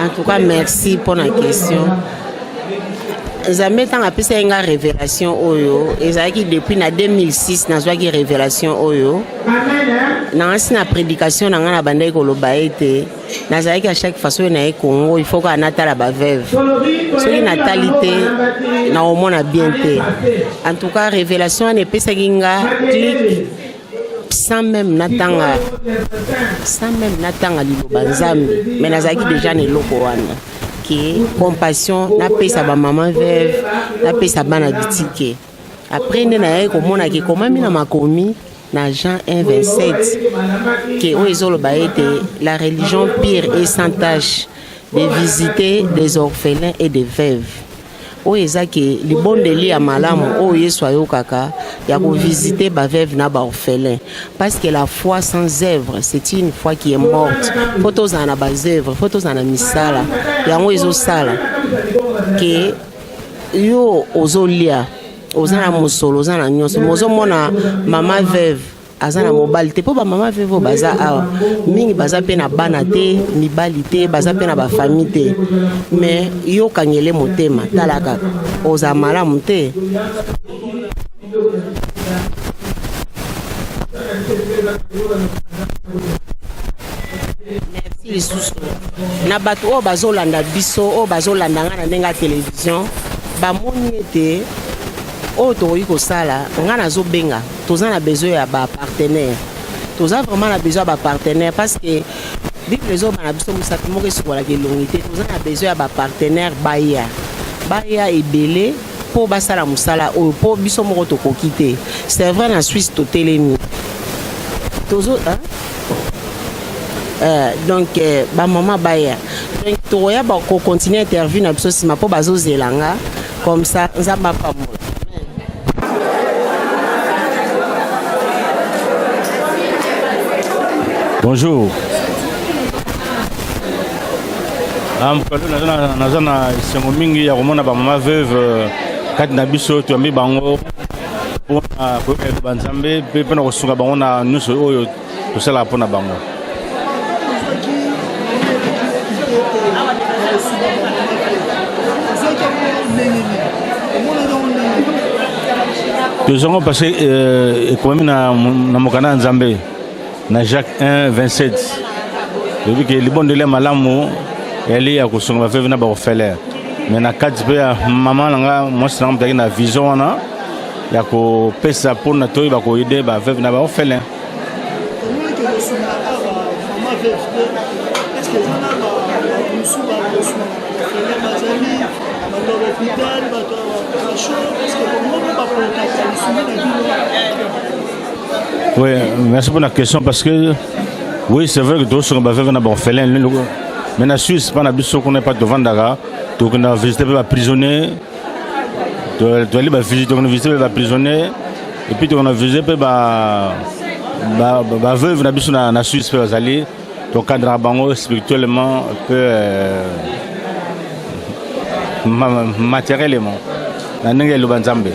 En tout cas, merci pour la question. Zamé tant apesa une révélation oyo ezaki depuis na 2006 na zwaki révélation oyo na nsi na prédication na ngana bandai koloba ete na zaki à chaque façon na Congo il faut qu'on atala ba veuve so ki natalité na omona bien te. En tout cas révélation ne pesa kinga clic sans même natanga liloba nzambe mais na zaki déjà ne loko wana qui compassion na pesa ba maman veuve na pesa bana bitike après na komona ki comment mina makomi na Jean 1:27 que oezolo ba ete la religion pire et sans tâche de visiter des orphelins et des veuves. Oeza que li bondeli ya malamu o yesu ayokaka ya ko visiter ba veuve na ba orphelin parce que la foi sans œuvre c'est une foi qui est morte. Photos na ba œuvre, photos na misala yango ezo sala que yo ozolia ozana musolo ozana nyonso mozo mona mama veuve azana mobile te po ba mama veuve baza awa mingi baza pe na bana te mibali te baza pe na ba famille te mais yo kangele motema talaka oza malamu te. Merci lisusu na bato o bazolanda biso o bazolanda nga na ndenga télévision bamoni ete o toyi kosala nga nazobenga toza na besoin ya ba partenaire toza vraiment na besoin ya ba partenaire parce que bible ezo bana biso musatu moko esukola ke longité toza na besoin ya ba partenaire baya ebele po basala musala oyo po biso moko tokoki te. C'est vrai na Suisse totelemi tozo donc ba mama baya donc toya ba ko continuer interview na biso sima po bazozelanga comme ça nzamba pa mo. Bonjour. Nazana sengo mingi ya komona ba mama veuve kati na biso to ambi bango pona ko banzambe pe pona kosunga bango na nyuso oyo to sala pona bango. Tozongo parce que comme na mokana nzambe na Jacques 1:27 depuis que les bons de la malamu elle est à kusunga veuve na ba orphelin mais na kati pe maman nga moi c'est na vision na ya ko pesa pour na toyi ba ko aider ba veuve na ba orphelin. Oui, merci pour la question parce que oui, c'est vrai que tous sont bavés dans orphelin. Mais en Suisse, pas na biso qu'on n'est pas devant Daga, donc on a visité les prisonniers, tu aller visiter, on a visité les prisonniers, et puis on a visité les veuves na biso na Suisse pour aller, donc cadre bango spirituellement peu matériellement. Na ninge lubanzambe.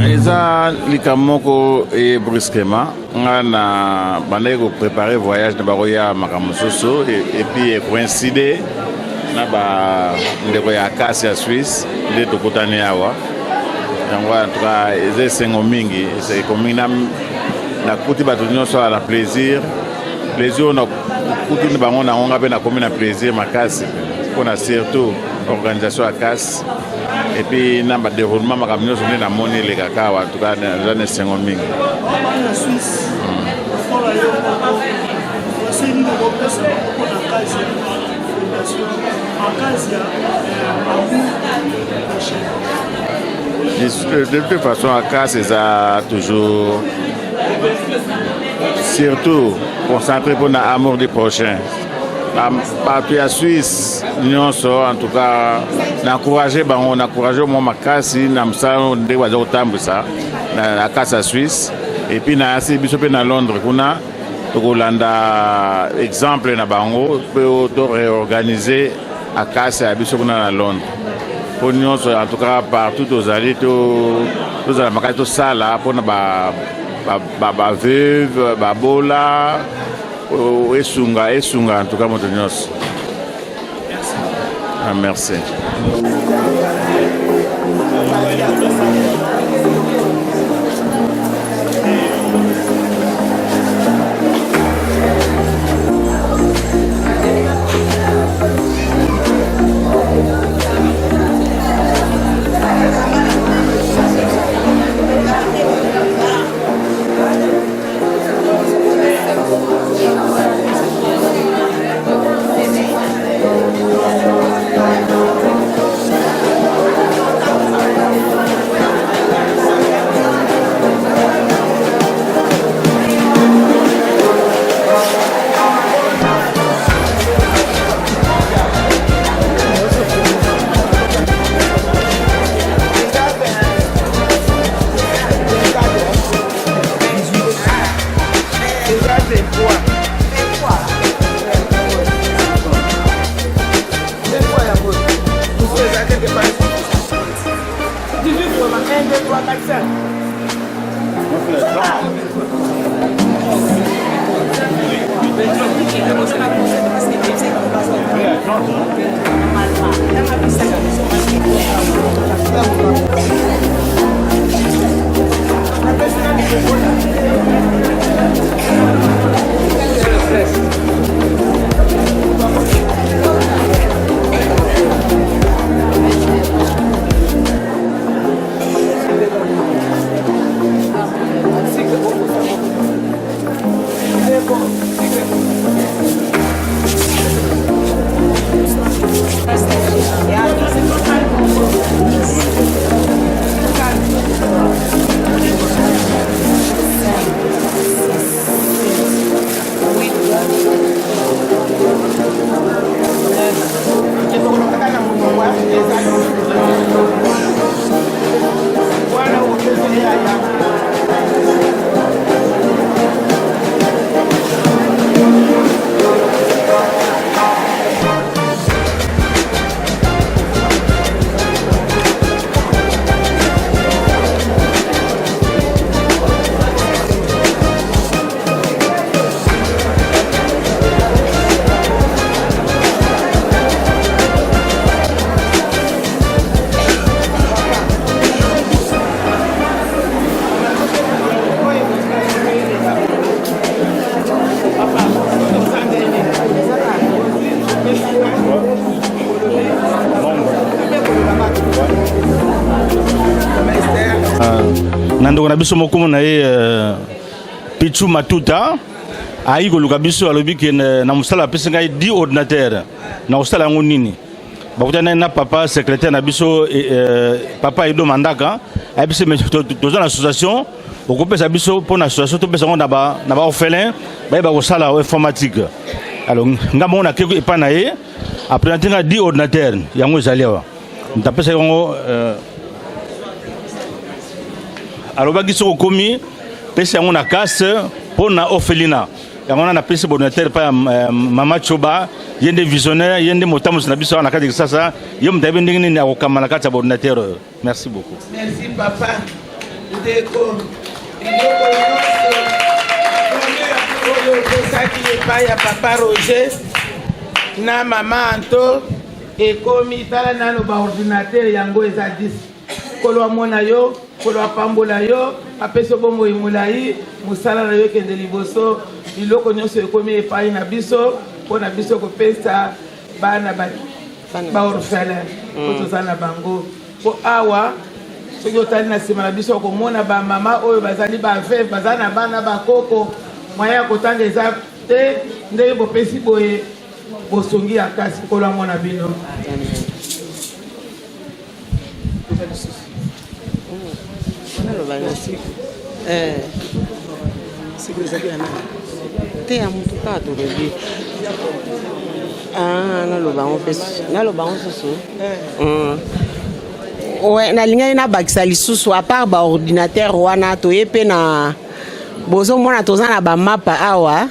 Eza likamoko et brusquement on a préparé voyage de Baroya Makamososo et puis coïncider na ba ndeko ya Acacia Suisse de tokotane awa donc en tout cas eza sengo mingi c'est comme na kuti bato nyonso ala plaisir na kuti bango na onga pe na komi na plaisir makasi pona surtout organisation Acacia et puis na ba déroulement makamyo sonné na moni le kaka en tout cas dans les 5 mingi en Suisse de toute façon Acacia c'est toujours surtout concentré pour l'amour du prochain. Partout en Suisse, en tout cas, on a encouragé mon Makasi, on a Acacia Suisse, et puis on a Londres, on a exemple pour réorganiser Acacia à Londres. Pour nous, en tout cas, partout aux alliés, tous à la Makasi, tout ça là, pour veuve, babola. esunga en tout cas moto nyonso. Ah, merci. Nando na biso moko na ye Pichu Matuta ayi koluka biso alobi ke na musala pesa ngai 10 ordinateur na usala yango nini bakutana na papa secrétaire na biso papa Edo Mandaka ayi biso toza na association okopesa biso pour na association to pesa ngo na ba orphelin ba kosala informatique alors ngambo na keko epa na ye après ntinga 10 ordinateur yango ezali awa ntapesa yango alobaki soko komi pesa yango na casse pour na orphelina yango na pesa ordinateur pa mama Choba yende visionnaire yende motamus na biso na kati sasa yo mtabe ndenge nini akokama na kati ya ordinateur. Merci beaucoup. Merci papa ndeko ya papa Roger na mama Anto ekomi tala nano ba ordinateur yango eza 10 kolwa mona yo kolwa pambola yo apeso bombo imulai musala na yo kende liboso biloko nyonso ekomi epai na biso pona biso kopesa bana ba orphelin kotoza na bango po awa soki otali na nsima na biso komona bamama oyo bazali baveve baza na bana bakoko mwaya ya kotanga eza te ndenge bopesi boye bosongi ya kasi kolwa mona bino. Te ya mutu kaka tolobi naloba ngo susu nalingai nabakisa lisusu apart baordinateur wana toye mpe na bozomona toza na bamapa awa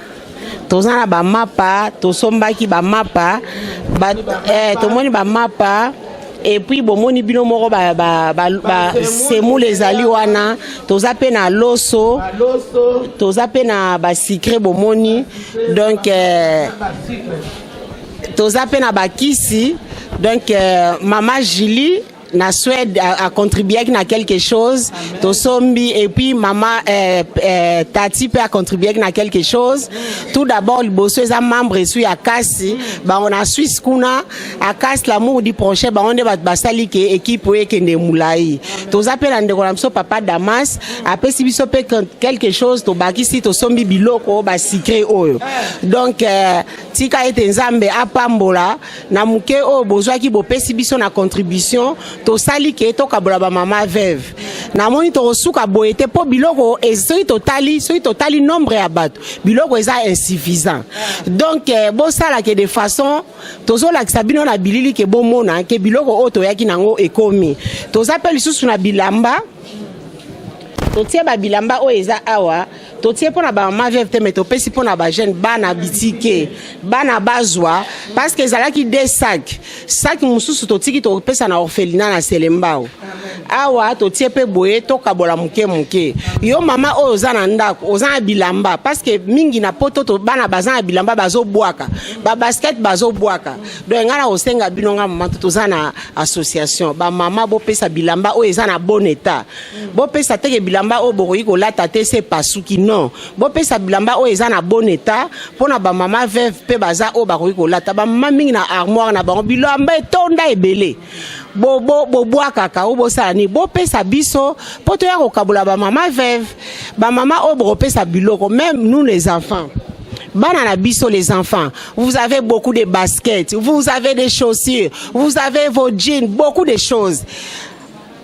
toza na bamapa tosombaki bamapa tomoni bamapa et puis bomoni bino moko semu les ali wana toza pe na loso toza pe na ba secret bomoni donc toza pe na bakisi donc maman Julie na Suède a contribué à quelque chose to sombi et puis maman Tati peut a contribué à quelque chose. Tout d'abord le bosso est un membre suis à Kassi ba on a Suisse kuna à Kassi l'amour du prochain ba on de basali ke équipe ou ekende moulai to appelle ande ko namso papa Damas après si biso pe quelque chose to bakisi to sombi biloko ba secret oyo donc tika ete nzambe apambola na muke o bozwa ki bo pesi biso na contribution to sali ke to kabola ba mama veuve na moni to suka boete po biloko ezoi totali nombre ya bato biloko eza insuffisant donc bo sala ke de façon tozo la sabino na bilili ke bo mona ke biloko oto yaki nango ekomi to zapeli susu na bilamba to tie ba bilamba o eza awa to tie pona ba mama veuve te meto pesi pona ba jeune bana bitike bana bazwa parce que ezalaki des sac mususu to tiki to pesa na orphelinat na Selembao awa to tie pe boye to kabola muke yo mama o ozana ndako ozana bilamba parce que mingi na poto to bana bazana bilamba bazo bwaka ba basket bazo bwaka donc ngana osenga binonga mama to zana association ba mama bo pesa bilamba o ezana bon état bo pesa teke bilamba o bokoyi ko lata te se pasuki non bo pesa bilamba o ezana bon état pona ba mama veuve pe baza o bakoyi ko lata ba mama mingi na armoire na ba bilamba etonda ebele bo bwakaka o bo sani bo pesa biso poto ya ko kabola ba mama veuve ba mama o bo pesa biloko même nous les enfants Banana biso les enfants, vous avez beaucoup de baskets, vous avez des chaussures, vous avez vos jeans, beaucoup de choses.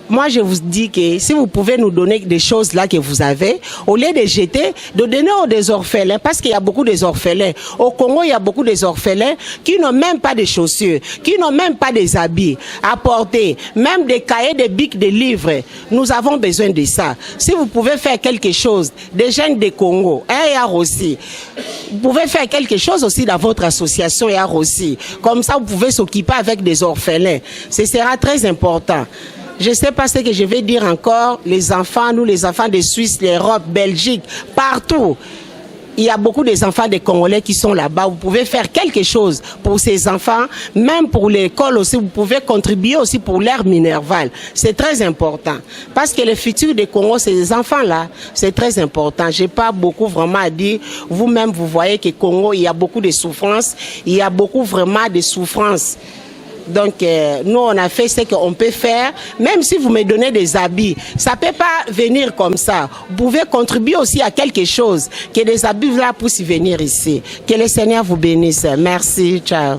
Moi, je vous dis que si vous pouvez nous donner des choses là que vous avez, au lieu de jeter, de donner aux des orphelins, parce qu'il y a beaucoup des orphelins. Au Congo, il y a beaucoup des orphelins qui n'ont même pas de chaussures, qui n'ont même pas des habits à porter, même des cahiers, des bics, des livres. Nous avons besoin de ça. Si vous pouvez faire quelque chose, des jeunes de Congo, aussi, vous pouvez faire quelque chose aussi dans votre association aussi. Comme ça, vous pouvez s'occuper avec des orphelins. Ce sera très important. Je ne sais pas ce que je vais dire encore, les enfants, nous les enfants de Suisse, l'Europe, Belgique, partout. Il y a beaucoup des enfants des Congolais qui sont là-bas. Vous pouvez faire quelque chose pour ces enfants, même pour l'école aussi. Vous pouvez contribuer aussi pour l'ère minervale. C'est très important. Parce que le futur des Congo, ces enfants-là, c'est très important. Je n'ai pas beaucoup vraiment à dire. Vous-même, vous voyez que Congo, il y a beaucoup de souffrances. Il y a beaucoup vraiment de souffrances. Donc, nous, on a fait ce qu'on peut faire. Même si vous me donnez des habits, ça ne peut pas venir comme ça. Vous pouvez contribuer aussi à quelque chose. Que des habits là puissent venir ici. Que le Seigneur vous bénisse. Merci. Ciao.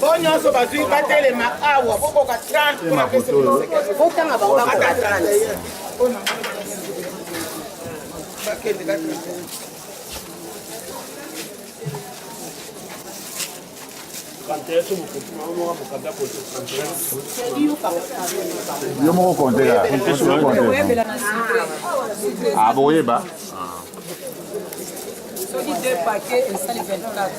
Bon, nyonso bazui batelema awa bokoka 30 mpona pesa botanga bango baka 30 bakende ka 30 Yo moko compte là. Ah bon, oui, bah. Soli 2 paquets et ça les 24.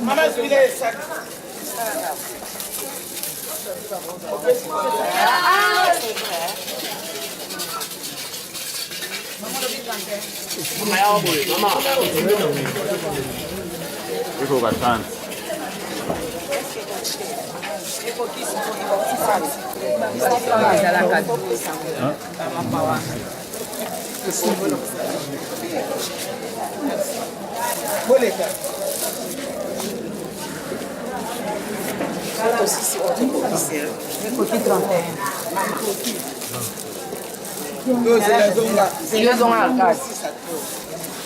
Maman, celui-là est sac. Il faut attendre.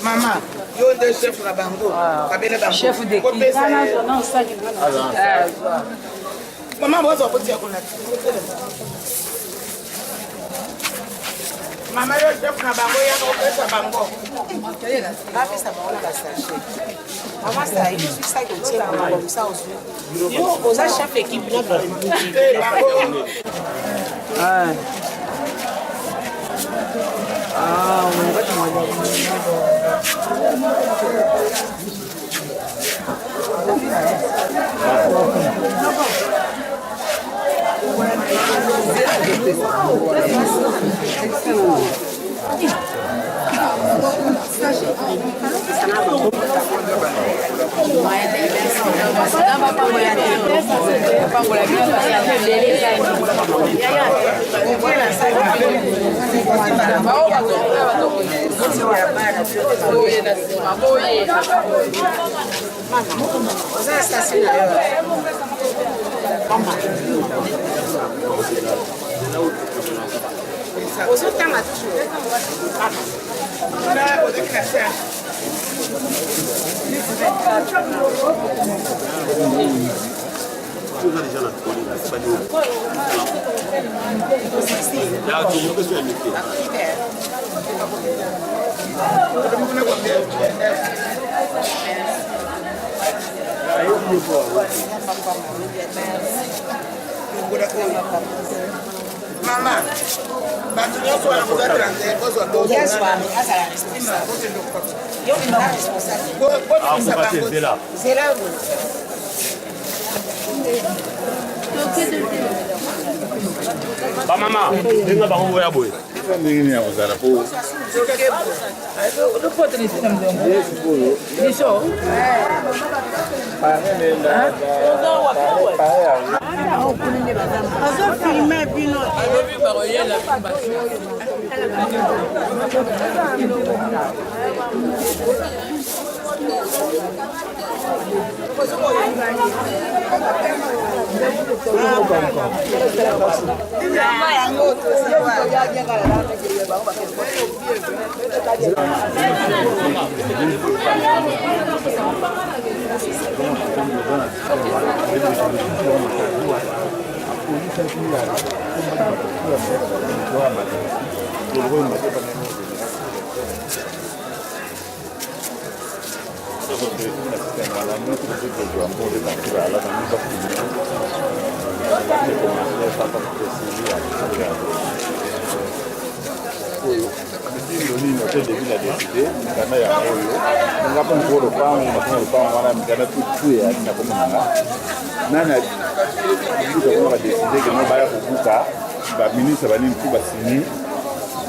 Maman, yo de chef na bango. Kabele bango. Chef de qui? Non, ça qui Maman, moi, je vais dire qu'on a. Maman, yo chef na bango, ya no pesa bango. La pesa bango na sachet. Maman, ça, il suffit ça que tu as comme ça aussi. Yo, aux chef équipe là. Ah, on va te Maman, Batuño soit la moussa trente, vous êtes au Yes, one, as a responsable. Yo, une responsable. C'est là où. Ba mama, ndenga ba ngo ya boy. Ndingini ya kuzala po. Le pote ni système de ngo. Ni so.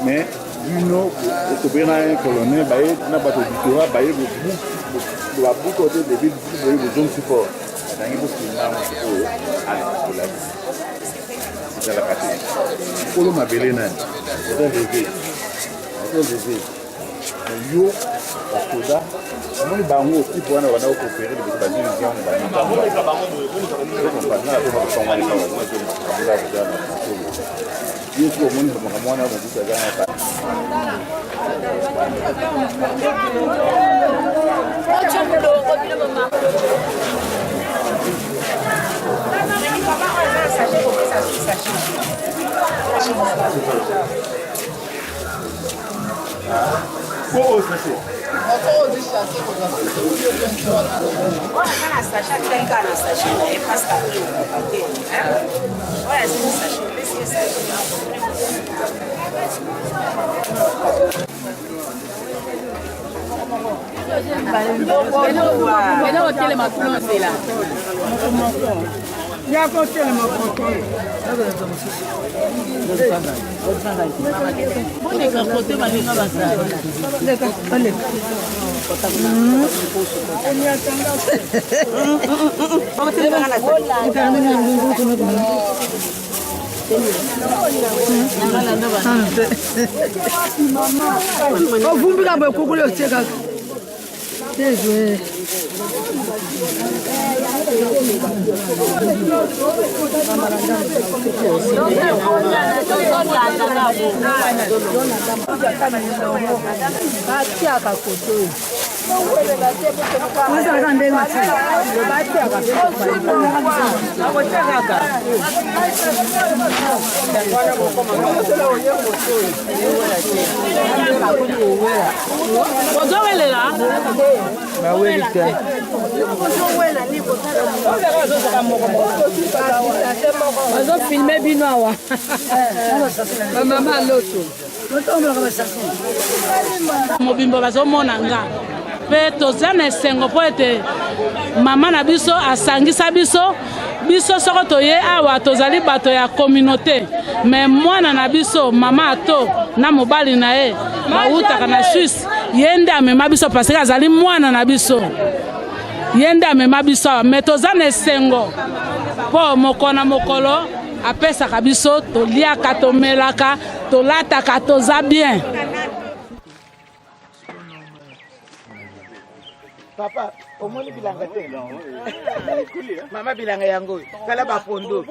Mais Bino, un colonel, na bato victoire, de la bout côté de ville, de zone support. Dans les bosses qui n'ont pas c'est la catégorie. Pour le mabélé, c'est un bébé. C'est un bébé. Yo, Soda, moi les bangos qui pour avoir coopéré de États-Unis, ils ont mobimbo bazomona nga mpe toza na esengo mpo ete mama na biso asangisa biso soko toye awa tozali bato ya communauté me mwana na biso mama ato na mobali na ye bautaka na Suisse ye nde amema biso parce que azali mwana na biso ye nde amema biso awa me toza na esengo mpo mokolo na mokolo apesaka biso toliaka tomelaka tolataka toza bien. Papa, omoni bilanga te. Mama bilanga yango. Kala ba pondo.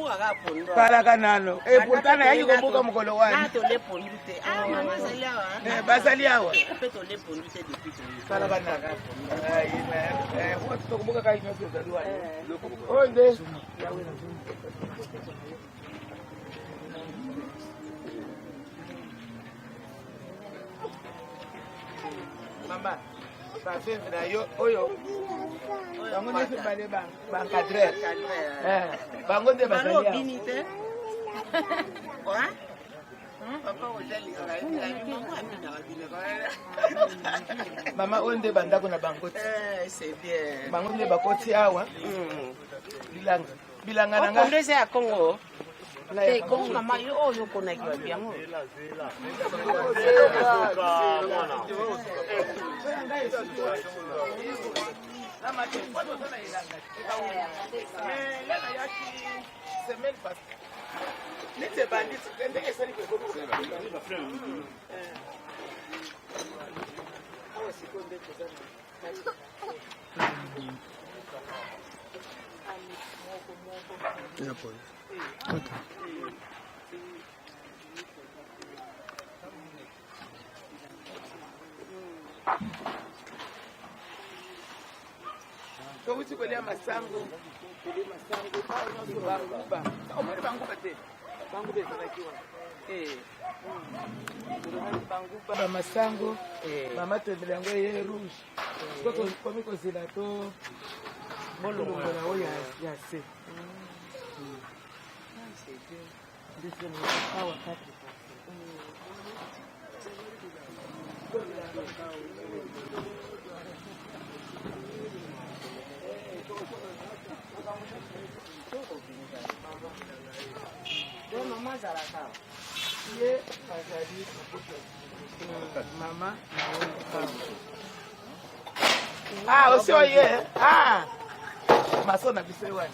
Kala kanano. Pourtant na yiko mboka mokolo wani. Na to le pondu te. Mama zaliawa. Bazaliawa. Pe to le pondu te depuis to. Kala kanano. Watu to mboka kai nyoso zaliwa. Onde. Mama. Parce na yo oyo bango nde bale ba cadre bango nde bazali binite papa ozali mama oyo nde bandako na bango c'est bien bango nde bakoti awa bilanga na nga nde ya Congo te Congo mama yo oyo kona kiwa biango so uti kolia masango banguba omoni banguba te banguba ezalakiwa banguba masango mama tebela yango ye rouge soko komi kozela to bolongola oyo ya se Mama, aussi oye, maso na bisewa.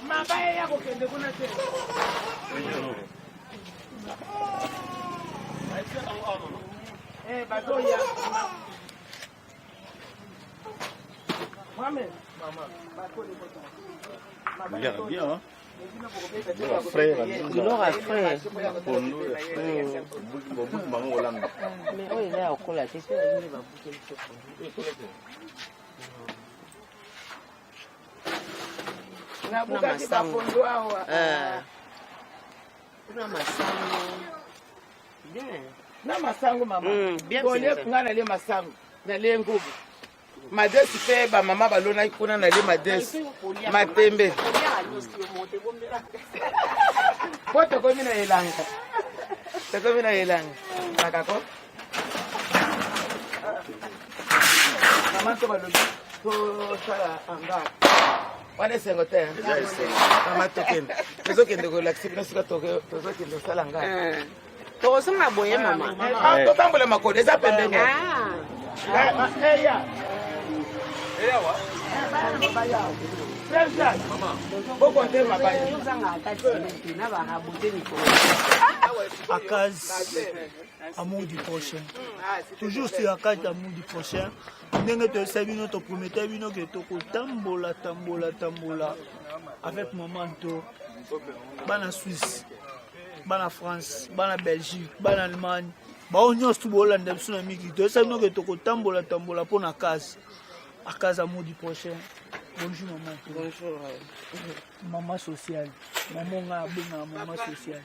Mabaya yako kende kuna te. Bato ya. Mama, bato le bota. Regarde bien, hein. Il aura frère. Mais oh, il est au col, c'est sûr, il va bouger le na buka ki bapondo awa. Kuna masango. Na masango mama. Bien Kolie nga na le masango. Na le ngubu. Madesi pe ba mama balona kuna na le madesi. Matembe. Poto komi na elanga. Komi na elanga. Nakako. Mama to balobi. To sala anga. Wane sengo te. Mama to kende. Tozo kende ko laksi bino sika to tozo kende sala anga. Tokosonga boye mama. Totambola makolo eza pembeni. Eya. Eya wa. Akaz, amour du prochain. Toujours sur Akaz, amour du prochain. Ndenge to sabino to promettait bino que to tambola avec maman to bana Suisse, bana France, bana Belgique, bana Allemagne. Ba onyo stu bolanda bisuna miki to sabino que to tambola pour na Akaz. Akaz, amour du prochain. Bonjour maman. Bonjour. Maman sociale. Maman nga benga maman sociale.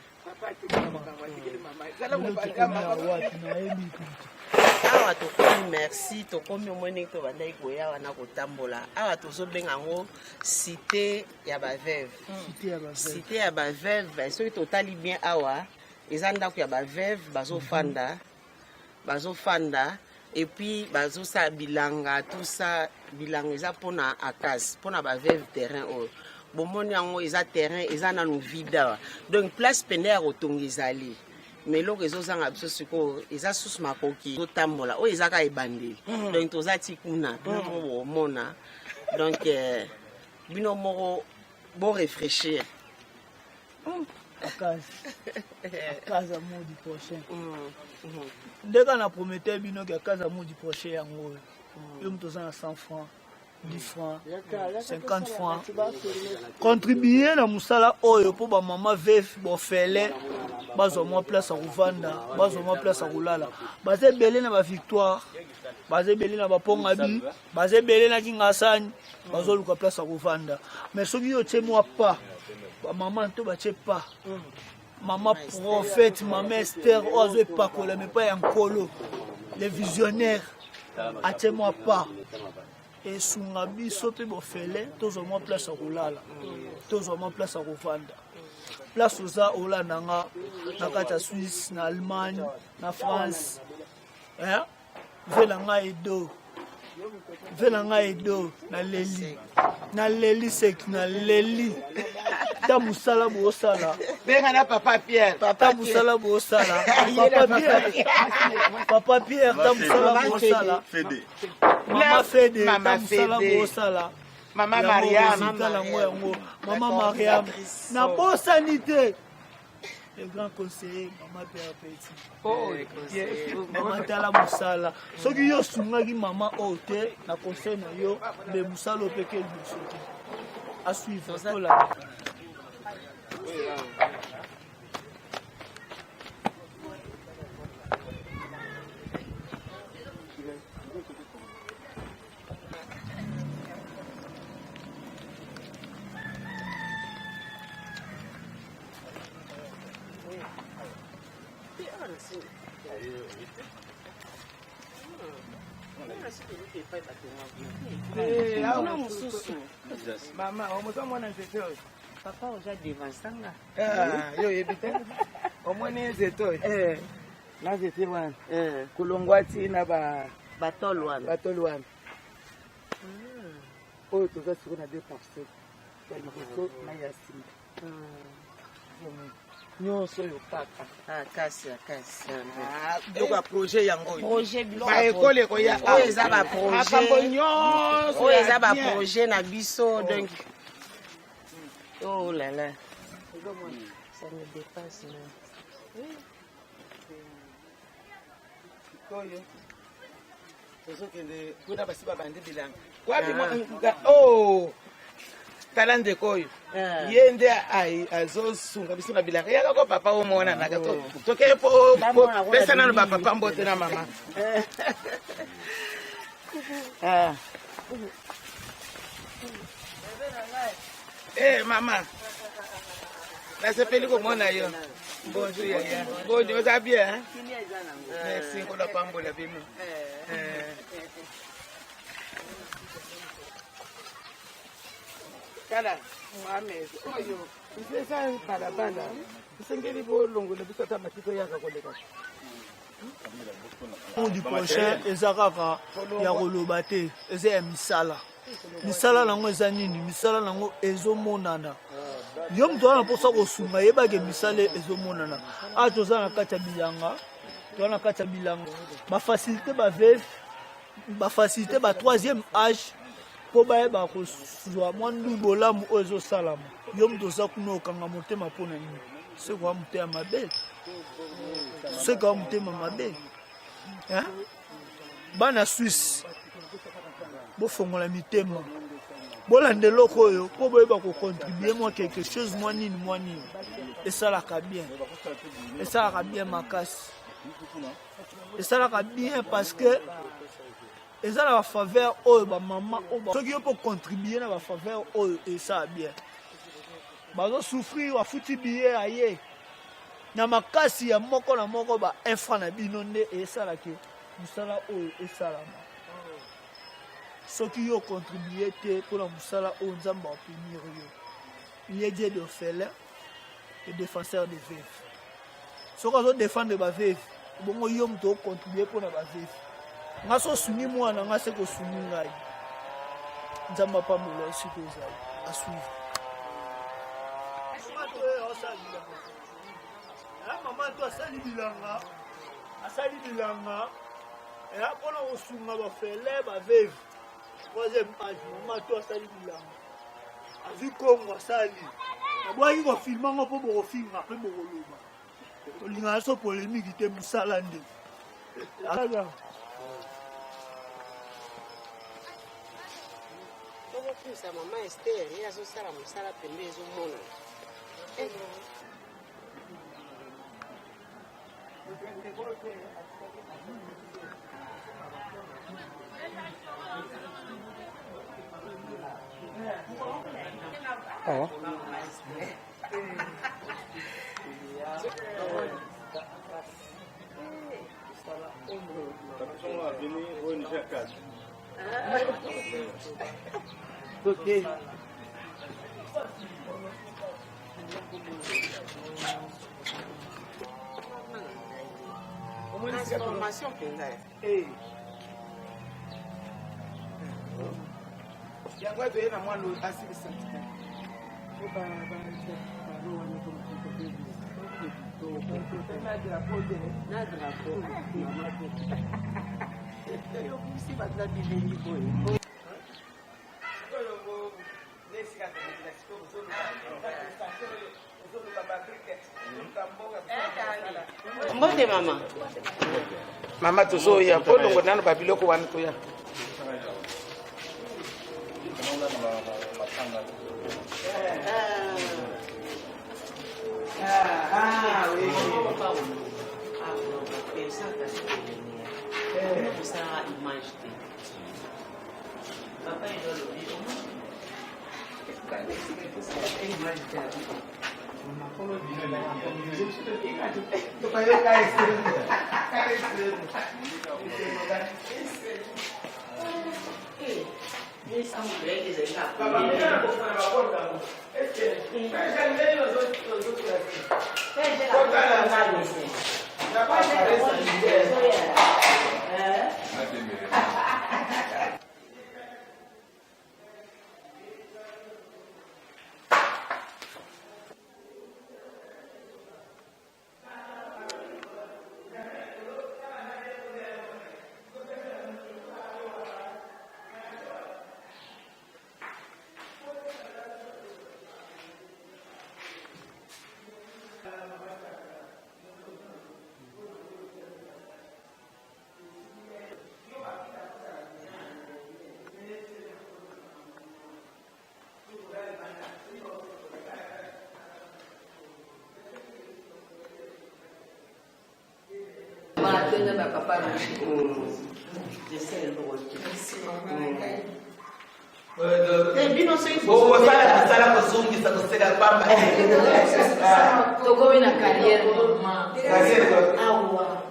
Awa tokomi merci tokomi omoni to bandai koya wana kotambola awa tozobenga yango cité ya baveve. Cité ya baveve soki totali bien awa eza ndako ya baveve bazofanda et puis bazosala bilanga tout ça bilanga eza mpona Akaz mpona baveve terrain oyo bomoni yango eza terrain eza nanu vide donc place pende ya kotonga ezali mais eloko ezozanga biso sikoyo eza susu makoki totambola oyo eza kaka ebandeli donc toza ti kuna bino moko bomona donc bino moko borefraîchir. Akaz, amour du prochain. Dès qu'on a promis bino que Akaz, amour du prochain yango yo mtoza na 100 francs 10 francs 50 francs contribuer na musala oyo po ba mama vef bo fele bazo mo place à kovanda bazo mo place à kolala baze belé na ba victoire baze belé na ba pongabi baze belé na kingasani bazo luka place à kovanda mais soki yo temo pas maman to ba pas maman prophète maman Esther ozo pas kola mais pas yankolo les visionnaires atemo pas et sunga biso pe bo fele tozo mo place à kolala tozo mo place à kovanda place oza olanda nga na kati ya Suisse na Allemagne na France vela nga edo na leli sek na leli ta musala bo sala benga na papa Pierre ta musala bo sala papa Pierre ta musala bo sala mama Fede ta musala bo sala Maman Mariam, Maman Mariam, na bonne sanité. Le grand conseiller, Maman Père Petit. Oh, Maman Tala Moussala. Ce qui est souvent Maman Ote, na conseil na yo, le Moussala au Pékin du Soki. À suivre, voilà. Maman, on me mwana nzete oyo. Papa oza devansanga. Yo yebite. Omoni nzete oyo. Na nzete wana. Kulongwa ti na batol wana. Oyo toza siko na 2 parcelles. Ya liboso na ya nsima. Nyonso oyo kaka. Kasi. Donc a projet yango. Projet biso. Ba école ko ya. Oyo eza ba projet. Akambo nyonso. Oyo eza ba projet na biso donc. Oh là là. Ça me dépasse là. Koyo. Tozo kende kuna basi babandi bilanga. Wapi oh. Talande koyo. Yende azosunga biso na bilanga. Yaka ko papa omona na kato. Toke po pesa na ba papa mbote na mama. Mama. Nasepeli komona yo. Bonjour, Yaya. Bonjour, ça va bien? Merci pour la pambo, la bimou. Kala, Mohamed. Oyo, c'est ça, balabala. Sengeli bolongo le biso ta matiko yaka koleka. Du prochain ezakaka ya koloba te eza ya misala misala nango eza nini misala nango ezomonana yo moto wana mposa kosunga yebake misala ezomonana awa toza na kati ya bilanga bafacilité baveve bafacilité ba troisième âge mpo bayeba kozwa mwa ndui bolamu oyo ezosalama yo moto oza kuna okanga motema mpo na nini sekoa motema mabe sekoa motema mabe bana Suisse bofongola mitema bolanda eloko oyo mpo boyeba kocontribue mwa quelque chose mwa nini esalaka bien makasi esalaka bien parce que eza na bafaveur oyo bamama soki yo mpo contribue na bafaveur oyo esala bien bazosouffrir bafuti biye aye na makasi ya moko na moko ba infra na bino nde esalaki musala oyo esalama soki yo contribue te mpona musala oyo nzambe apunir yo il est Dieu d'orphelin et défenseur des veuves soki azodéfendre baveuve bongo yo moto ocontribue mpona baveuve nga so osuni mwana nga se kosuni ngai nzambe apambola esiko ezali asuivre mama to asali bilanga mpona kosunga bafele baveve troisième age mama to asali bilanga azwi kongo asali abwaki kofilmango mpo bokofinga mpe bokoloba tolingana so polémiki te mosala nde tokokusa mama Esther ye azosala mosala pembe ezomona Ok. Transformation penza. Yango to yena mwana asilisa. Mbote mama. Mama tozoya polongo nano babiloko wana toya. Oui. Ça image. Papa il doit le dire. Osala kozongisa koseka pamba. Tokomi na carrière mama. Awa.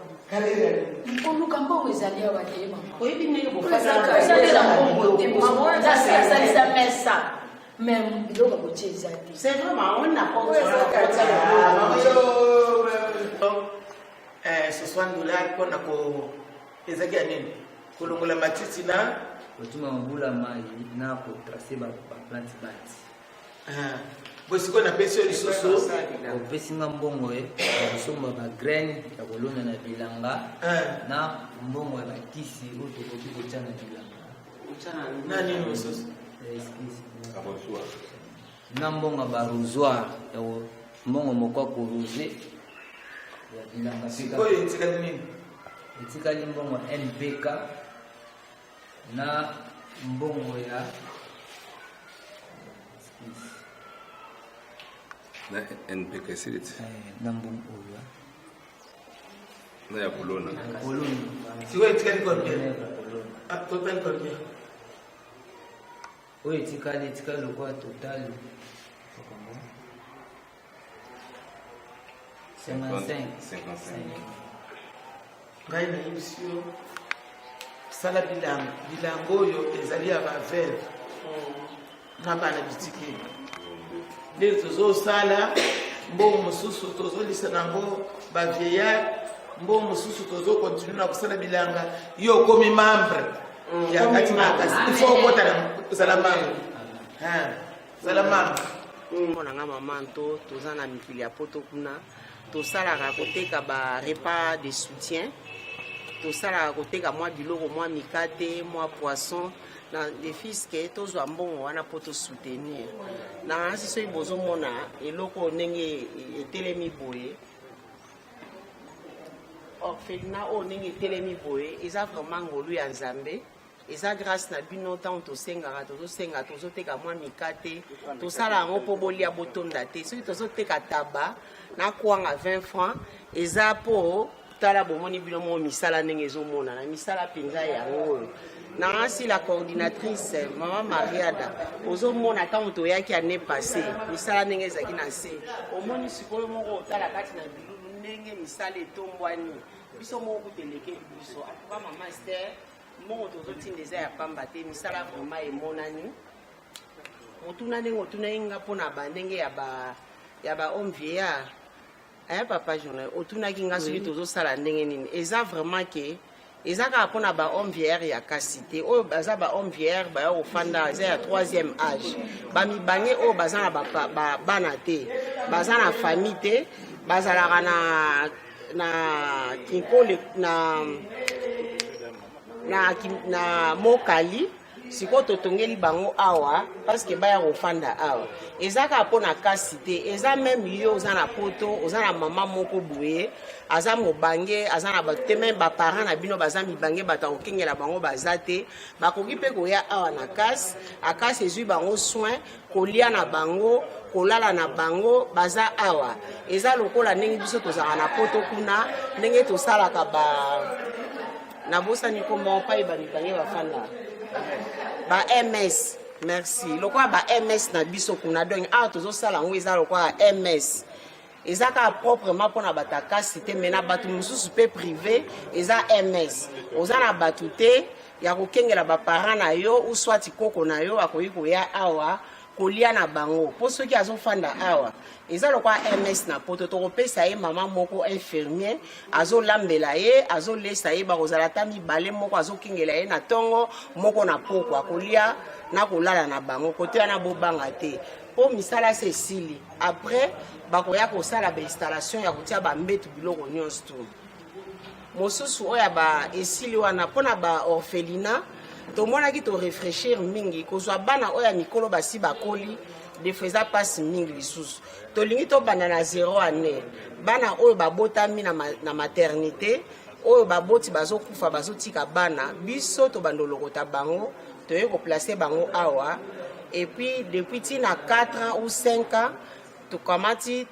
Oluka mbongo ezali awa te mama. Oyebi ndenge kosalisa mbongo te mama. Zasalisa mesa. Même biloko kotie eza te. C'est vraiment on n'a pas ce soir nous là mpona ko ezaki ya nini kolongola matiti na kotuma mabula mai na kotrace baplante bati bosiko napesi yo lisusu opesinga mbongo bakosomba bagraine ya kolonda na bilanga na mbongo ya bakisi oyo tokoki kotia na bilanga na nini mosusu na mbongo ya barosoir ya mbongo moko ya korose ya bilanga oyo etikali nini etikali mbongo ya MPK na mbongo ya na NPK siliti na mbongo oyo na ya kolona siko etikali combien total combien oyo etikali lokwa total 55 ngai nayebisi yo sala bilango oyo ezali ya baveve na bana bitiki nde tozosala mbongo mosusu tozolisa nango bavieillard mbongo mosusu tozokontinue na kosala bilanga yo okomi membre ya kati makasi ifo okota na kozala membre zala membre mpona nga mama nto toza na mikili ya poto kuna tosalaka koteka barepas de soutien tosalaka koteka mwa biloko mwa mikate mwa poisson na defiske tozwa mbongo wana mpo tosoutenir na nasi soki bozomona eloko ndenge etelemi boye orphelina oyo ndenge etelemi boye eza vraiment ngolu ya nzambe eza grâce na bino ntango tosengaka tozoteka mwa mikate tosala yango mpo bolia botonda te soki tozoteka taba na kwanga 20 francs eza mpo tala bomoni bino mo misala ndenge ezomonana misala mpenza yango oyo nasi la coordinatrice mama Mariada ozomona ntango toyaki ane passé misala ndenge ezalaki na se omoni sikoyo moko otala kati na bilulu ndenge misala etombwani biso moko kuteleke biso atuka mama Esther mbongo tozotinda eza ya pamba te misala vraimen emonani otuna ndenge otunaki nga mpona bandenge ya bahomme vieillard aya papa journal otunaki nga soki tozosala ndenge nini eza vraiment ke eza kaka mpona bahomme vieillard ya kasi te oyo baza bahomme vieillard baya kofanda eza ya 3e âge bamibange oyo baza na bana te baza na famille te bazalaka na kinkole na mokali siko totongeli bango awa parce que baya kofanda awa eza kaka mpona kasi te eza meme yo oza na poto oza na mama moko boye aza mobange aza na bato te meme baparent na bino baza mibange bato akokengela bango baza te bakoki mpe koya awa na kasi akasi ezwi bango soin kolia na bango kolala na bango baza awa eza lokola ndenge biso tozalaka na poto kuna ndenge tosalaka nabosani komba mpai bamibange bafanda ba MS merci lokola ba MS na biso kuna donc awa tozosala yango eza lokola MS eza kaka proprement mpona bato akasi te me na bato mosusu mpe privé eza MS oza na bato te ya kokengela baparent na yo uswati koko na yo akoki koya awa kolia na bango mpo soki azofanda awa eza lokola MS na poto tokopesa ye mama moko infirmier azolambela ye azolesa ye bakozala ata mibale moko azokengela ye na ntongo moko na poko akolia na kolala na bango kote wana bobanga te mpo misala se esili après bakoya kosala bainstallation ya kotia bambetu biloko nyonso tu mosusu oyo esili wana mpona baorphelina tomonaki torefreshir mingi kozwa bana oyo ya mikolo basi bakoli defo eza mpasi mingi lisusu tolingi tobanda na 0 année bana oyo babotami na maternité oyo baboti bazokufa bazotika bana biso tobanda olokota bango toye koplace bango awa et puis depuis tina 4 ans ou 5 ans tokamati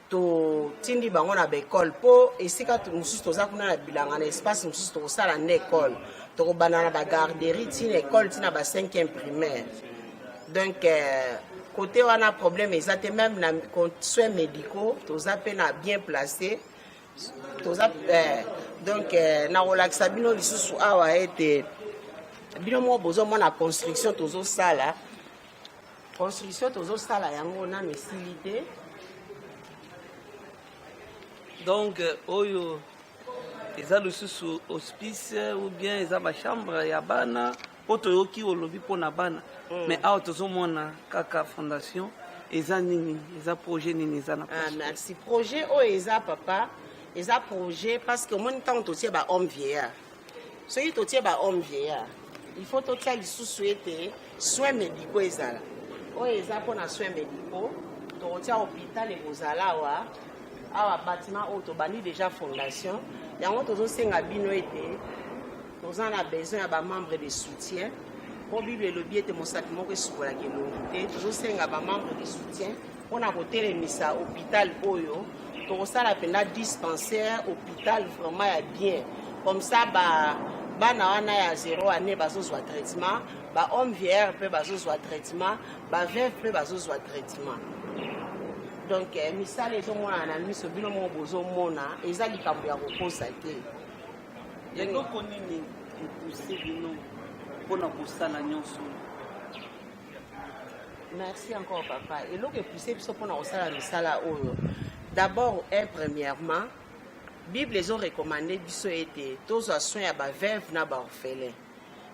totindi bango na baekole mpo esika mosusu toza kuna na bilanga na espace mosusu tokosala na ekole tokobanda na bagarderie tina ekole tina ba 5e primaire Donc, côté on a problème, exactement même na soins médicaux, tous appels bien placés. Donc, na relaxa bino lisusu awa été bino mo besoin mon la construction tous au sala. Construction tous au sala yango na mesilité. Donc, oyo eza lisusu hospice ou bien eza ma chambre ya bana poto yoki olobi pona bana. Mais awa tozomona kaka fondation eza nini eza projet nini eza na merci projet o eza papa eza projet parce que mon temps totie ba homme vieillard soki totie ba homme vieillard il faut totia lisusu ete soins médicaux ezala o eza mpona soins médicaux tokotia hôpital ekozala awa bâtiment oyo tobandi déjà fondation yango tozosenga bino ete toza na besoin ya bamembre de soutien. Pour Bible elobi ete mosaki moko esukolaki elongi te tozosenga bamembre de soutien mpona kotelemisa hôpital oyo tokosala mpena dispensaire hôpital vraiment ya bien comme ça bana wana ya 0 année bazozwa traitement bahomme vieillard mpe bazozwa traitement baveuve mpe bazozwa traitement. Donc misala ezomonana na miso bino moko bozomona eza likambo ya kokosa te. Eloko nini epousse bino mpona kosala nyonso? Merci encore papa. Et l'autre poussé pour nous ça la d'abord et premièrement, Bible les ont recommandé biso été tous à soin à ba veuve na ba orphelin.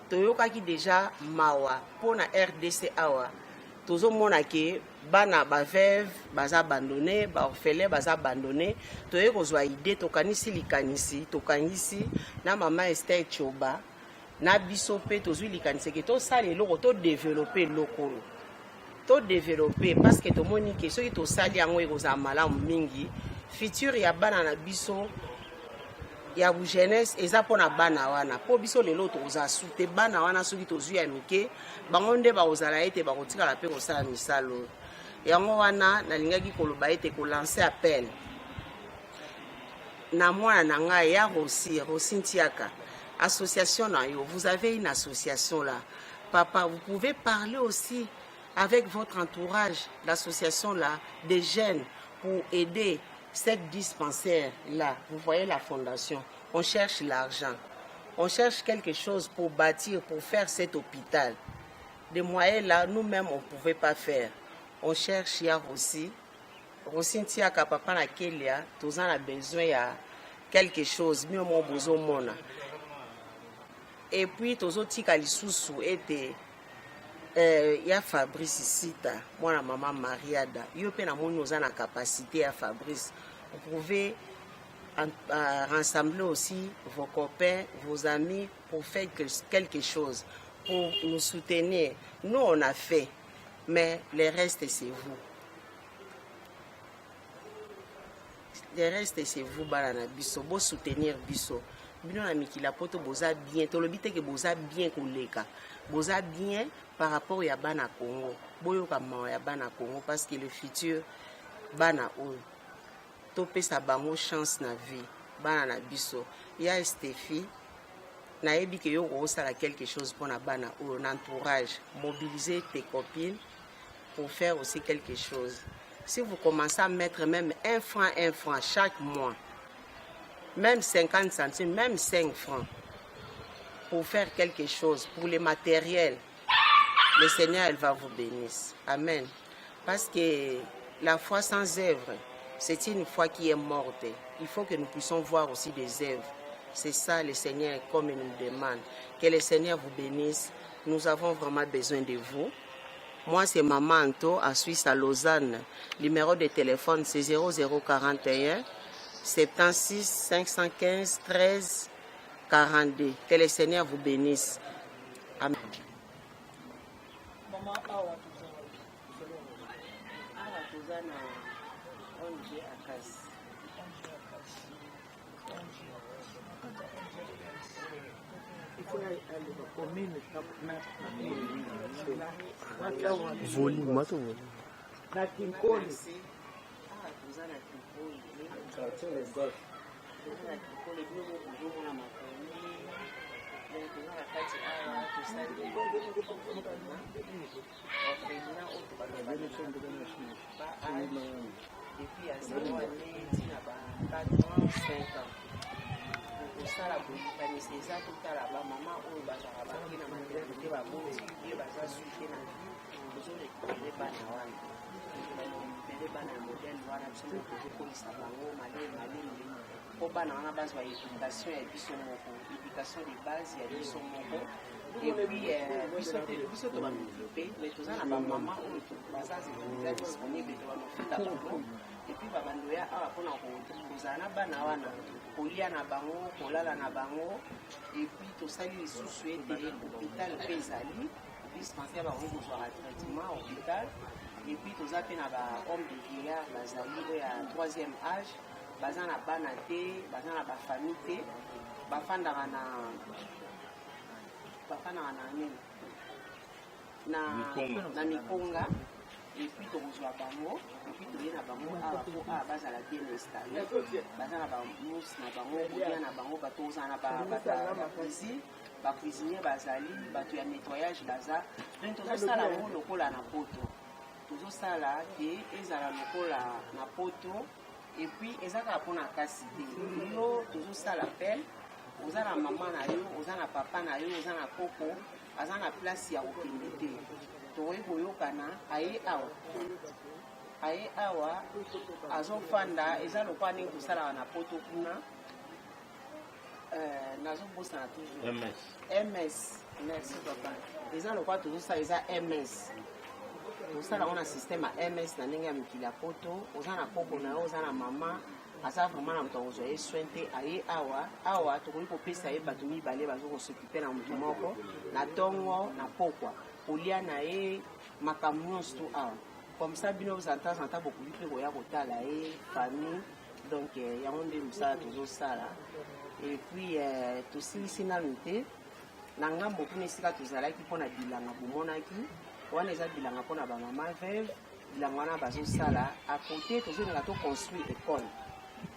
Toyoka ki déjà mawa pour na RDC awa. Tozo mona ke bana ba veuve bas abandonné, ba orphelin bas abandonné. Toyo kozwa idée tokanisi likanisi, tokanisi na mama Esther Choba. Na biso pe tozwi likanisi ke to sala eloko to développer lokolo. To développer parce que to moni ke soki to sali yango ekozala malamu mingi futur ya bana na biso ya bu jeunesse eza mpona bana wana po biso lelo tokozala sute bana wana soki tozwi ya mike bango nde bakozala ete bakotikala mpe kosala misalo yango wana nalingaki koloba ete kolancer appel na mwana na ngai ya Rosi Ntiaka association na yo. Vous avez une association là papa, vous pouvez parler aussi avec votre entourage, l'association là, des jeunes pour aider cette dispensaire là. Vous voyez la fondation, on cherche l'argent, on cherche quelque chose pour bâtir, pour faire cet hôpital. Des moyens là, nous-mêmes on ne pouvait pas faire. On cherche ya aussi Ntiaka papa na Kelia, tous en a besoin ya quelque chose, mieux mon besoin mona. Et puis tozo tika lisusu ete ya Fabrice Sita, moi la maman Mariada, yo pe na moni oza na capacité ya Fabrice. Vous pouvez rassembler aussi vos copains, vos amis pour faire quelque chose, pour nous soutenir. Nous on a fait, mais le reste c'est vous. Le reste c'est vous balana biso, bo soutenir biso. Bino na mikila poto boza bien, to lobite ke boza bien koleka. Boza bien par rapport ya bana Congo. Boyo kama ya bana Congo parce que le futur bana oyo. To pesa bango chance na vie. Bana na biso. Ya Stéphie na yebi ke yo ko sala quelque chose pour na bana oyo, entourage, mobiliser tes copines pour faire aussi quelque chose. Si vous commencez à mettre même un franc chaque mois, même 50 centimes, même 5 francs, pour faire quelque chose, pour les matériels, le Seigneur, il va vous bénir. Amen. Parce que la foi sans œuvre, c'est une foi qui est morte. Il faut que nous puissions voir aussi des œuvres. C'est ça le Seigneur, comme il nous demande. Que le Seigneur vous bénisse. Nous avons vraiment besoin de vous. Moi, c'est Maman Anto, à Suisse, à Lausanne. Le numéro de téléphone, c'est 0041 76 515 13 42. Que le Seigneur vous bénisse. Amen. Maman, volume, moi, volume. Depuis à 0 années, il y a 4 ans, 5 ans. Kosala boyikanisi eza totala bamama oyo bazala baki na maternité baboti ye baza suite na vie tozorekupere bana wana tozorekupere bana ya modele wana biso mo tozokolisa bango malemi mpo bana wana bazwa éducation ya biso moko éducation de base ya biso moko epuis biso tobamilite mais toza na bamama oyo baza disponible tobamofika bango epuis babando ya awa mpona kozala na bana wana kolia na bango kolala na bango epuis tosali lisusu ete hôpital mpe ezali dispensaire bakoki kozwaka traitement hôpital epuis toza mpe na bahomme de vieillard bazali oyo ya 3e âge baza na bana te baza na bafamille te bafandaka na nini na mikonga epuis tokozwa bango epuis toye na bango awa po awa bazala bien installe baza na bamousse na bango kolia na bango bato ozala na bacuisine bacuisinier bazali bato ya nettoyage baza donc tozosala yango lokola na poto tozosala ke ezala lokola na poto epuis eza kaka mpona kasi te yo tozosala pele oza na mama na yo oza na papa na yo oza na koko aza na place ya kokende te tokoki koyokana aye awa azofanda eza lokola ndenge tosalaka na poto kuna nazobosana toujours ms merci papa eza lokola tozosala eza ms tosala ngo na système ya ms na ndenge ya mikili ya poto oza na koko na yo oza na mama aza vraiment na moto akozwa ye soin te aye awa tokoki kopesa ye bato mibale bazokosokipe na motu moko na ntongo na pokwa kolia na ye makambo nyonso to awa comme ça bino bozantazanta bokoki mpe koya kotala ye famille donc yango nde mosala tozosala epuis tosilisi nanu te na ngambo kuna esika tozalaki mpona bilanga bomonaki wana eza bilanga mpona bamama veve bilanga wana bazosala akote tozolinga toconstruire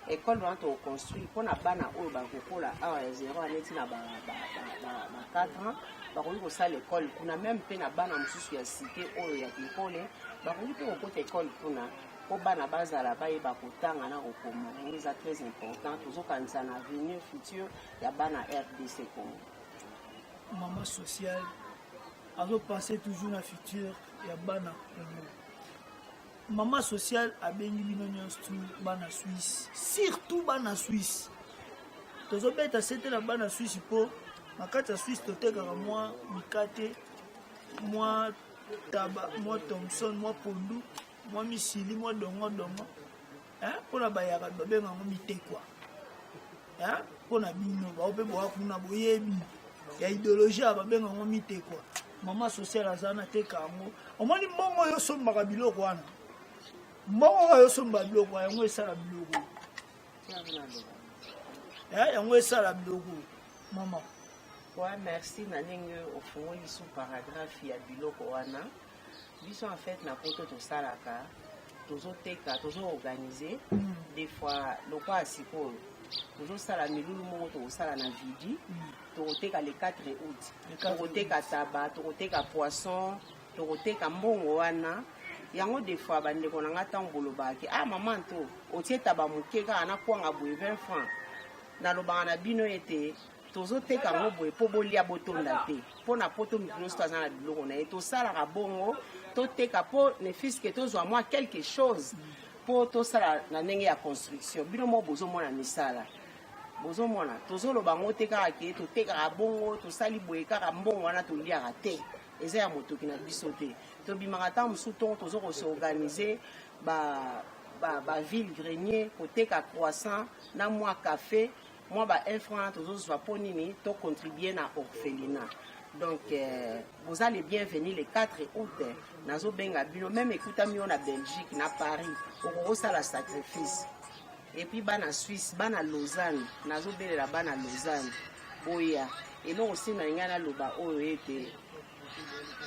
école wana toconstruire mpona bana oyo bakokola awa ya 0 ane ntina ba 4 ans bakoki kosala école kuna meme mpe na bana mosusu ya cité oyo ya ekole bakoki mpe kokota école kuna mpo bana bazala bayeba kotanga na kokoma yango eza très important tozokanisa na avenir futur ya bana RDC Congo. Mama sociale azopense toujours na futur ya bana Congo. Mama sociale abengi bino nyonso bana Suisse, surtout bana Suisse. Tozobeta sete na bana Suisse mpo na kati ya Suisse totekaka mwa mikate, mwa taba, mwa Thomson, mwa pondu, mwa misili, mwa dongo. Mpona bayaka babenga yango mitekwa. Mpona bino baope boya kuna boyebi ya idéologie babenga yango mitekwa. Mama sociale aza na teka yango. Omoni mbongo oyo osombaka biloko wana. Mbongo oyo osomba biloko yango esala biloko. Yango esala biloko. Mama. Ouais, merci na ndenge ofungoli sous paragraphe ya biloko wana. Biso en fait na poto tosalaka tozoteka tozo-organiser des fois lokwa asikoyo tozosala milulu moko tokosala na vidi tokoteka le 4 août tokoteka taba tokoteka poisson tokoteka mbongo wana yango des fois bandeko na nga ntango bolobaki mama nto otie taba moke kaka na kwanga boye 20 francs nalobaka na bino ete tozoteka yango boye mpo bolia botonda te mpo na poto motu nyonso aza na biloko na ye tosalaka bongo toteka mpo ne fiske tozwa mwa quelque chose mpo tosala na ndenge ya construction bino mo bozomona misala bozomona tozoloba ngo te kaka ke totekaka bongo tosali boye kaka mbongo wana toliaka te eza ya motoki na biso te tobimaka ntango mosusu ntongo tozokose organise baville grenier koteka croissant na mwa café mwa ba 1 franc tozozwa mpo nini tocontribue na orphelinat. Donc, vous allez bienvenue le 4 août. Nazo benga bino, même écoutami on a Belgique, na Paris, au ça la sacrifice. Et puis bana Suisse, bana Lausanne, nazo bele la bana Lausanne. Boya. Et non aussi na ngana loba o été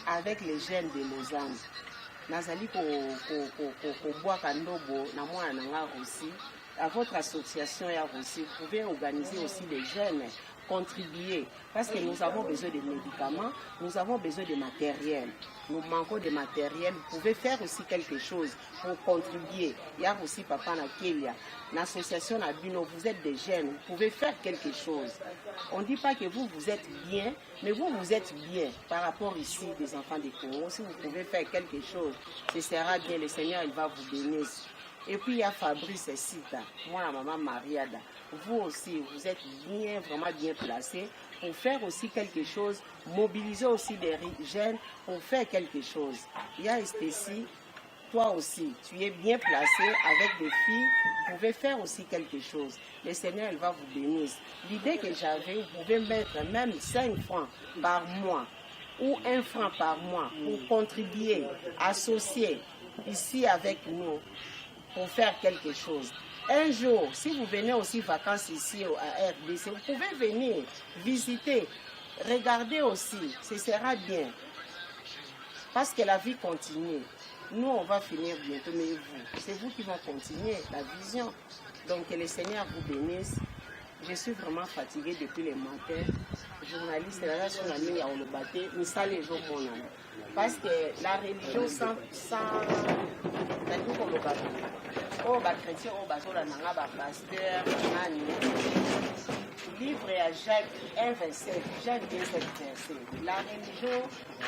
avec les jeunes de Lausanne. Nazali ko boire kandobo na mwana nga aussi. À votre association ya aussi, vous pouvez organiser aussi des jeunes contribuer. Parce que nous avons besoin de médicaments, nous avons besoin de matériel. Nous manquons de matériel. Vous pouvez faire aussi quelque chose pour contribuer. Il y a aussi Papa Nakelia. L'association Nabino, vous êtes des jeunes, vous pouvez faire quelque chose. On ne dit pas que vous êtes bien, mais vous êtes bien par rapport ici des enfants du Congo. Si vous pouvez faire quelque chose, ce sera bien. Le Seigneur, il va vous bénir. Et puis il y a Fabrice et Sita, moi la maman Mariada. Vous aussi, vous êtes bien, vraiment bien placés pour faire aussi quelque chose, mobiliser aussi des jeunes pour faire quelque chose. Il y a Estécie, toi aussi, tu es bien placé avec des filles, vous pouvez faire aussi quelque chose. Le Seigneur, il va vous bénir. L'idée que j'avais, vous pouvez mettre même 5 francs par mois ou 1 franc par mois pour contribuer, associer ici avec nous pour faire quelque chose. Un jour, si vous venez aussi vacances ici à RDC, vous pouvez venir visiter, regarder aussi, ce sera bien. Parce que la vie continue. Nous, on va finir bientôt, mais vous, c'est vous qui vont continuer la vision. Donc, que le Seigneur vous bénisse. Je suis vraiment fatiguée depuis le matin. Journaliste, là, sur la ligne à Olobate, nous ça les jours mon nom. Parce que la religion sans oh, bah, chrétien, oh, bah, pasteur, livre à Jacques 1,27, Jacques 2, verset. La religion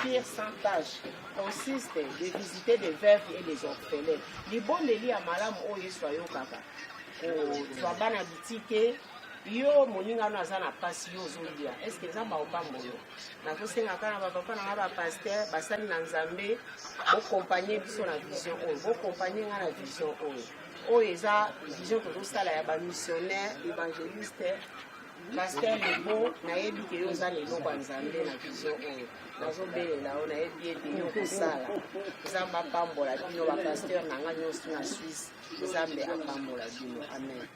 pire sans tâche consiste de visiter des veuves et des orphelins. Les bons délits à malam oh soyons kaka. Soit ban habitué. Yo moninga naza na pasi yo zolia. Est-ce que ça m'a pas moyo? Na kosenga kana ba papa na ba pasteur basali na Nzambe bo accompagner biso na vision o. Bo accompagner na vision o. O eza vision que tosala ya ba missionnaire, évangéliste, pasteur lebo na yebi ke yo za lelo kwa Nzambe na vision o. Nazo belela o na yebi ete yo kosala. Nzambe apambola bino ba pasteur na nga nyonso na Suisse. Nzambe apambola bino. Amen.